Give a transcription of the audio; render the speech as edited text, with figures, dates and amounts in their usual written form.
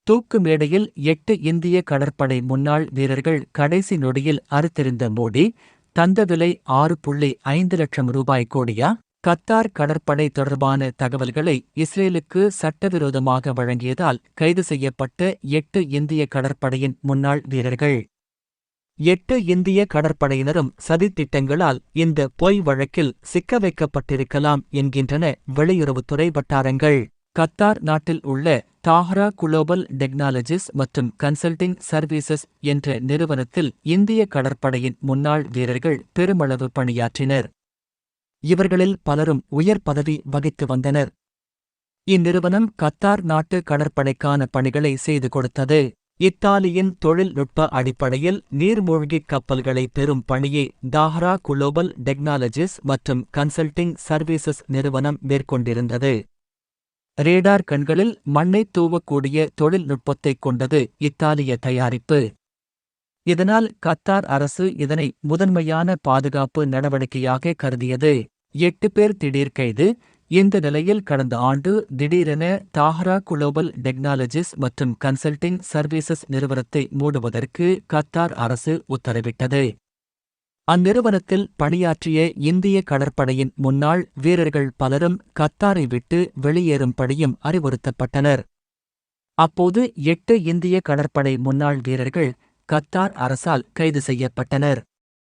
தூக்கு மேடையில் 8 இந்திய கடற்படை முன்னாள் வீரர்கள் கடைசி நொடியில் அறுத்தெறிந்த மோடி, தந்த விலை 6.5 லட்சம் ரூபாய் கோடியா? கத்தார் கடற்படை தொடர்பான தகவல்களை இஸ்ரேலுக்கு சட்டவிரோதமாக வழங்கியதால் கைது செய்யப்பட்ட 8 இந்திய கடற்படையின் முன்னாள் வீரர்கள். 8 இந்திய கடற்படையினரும் சதித்திட்டங்களால் இந்த பொய் வழக்கில் சிக்க வைக்கப்பட்டிருக்கலாம் என்கின்றன வெளியுறவுத்துறை வட்டாரங்கள். கத்தார் நாட்டில் உள்ள தாஹ்ரா குளோபல் டெக்னாலஜிஸ் மற்றும் கன்சல்டிங் சர்வீசஸ் என்ற நிறுவனத்தில் இந்திய கடற்படையின் முன்னாள் வீரர்கள் பெருமளவு பணியாற்றினர். இவர்களில் பலரும் உயர் பதவி வகித்து வந்தனர். இந்நிறுவனம் கத்தார் நாட்டு கடற்படைக்கான பணிகளை செய்து கொடுத்தது. இத்தாலியின் தொழில்நுட்ப அடிப்படையில் நீர்மூழ்கிக் கப்பல்களை பெறும் பணியை தாஹ்ரா குளோபல் டெக்னாலஜிஸ் மற்றும் கன்சல்டிங் சர்வீசஸ் நிறுவனம் மேற்கொண்டிருந்தது. ரேடார் கண்களில் மண்ணைத் தூவக்கூடிய தொழில்நுட்பத்தைக் கொண்டது இத்தாலிய தயாரிப்பு. இதனால் கத்தார் அரசு இதனை முதன்மையான பாதுகாப்பு நடவடிக்கையாக கருதியது. 8 பேர் திடீர் கைது. இந்த நிலையில் கடந்த ஆண்டு திடீரென தாஹ்ரா குளோபல் டெக்னாலஜிஸ் மற்றும் கன்சல்டிங் சர்வீசஸ் நிறுவனத்தை மூடுவதற்கு கத்தார் அரசு உத்தரவிட்டது. அந்நிறுவனத்தில் பணியாற்றிய இந்திய கடற்படையின் முன்னாள் வீரர்கள் பலரும் கத்தாரை விட்டு வெளியேறும்படியும் அறிவுறுத்தப்பட்டனர். அப்போது 8 இந்திய கடற்படை முன்னாள் வீரர்கள் கத்தார் அரசால் கைது செய்யப்பட்டனர்.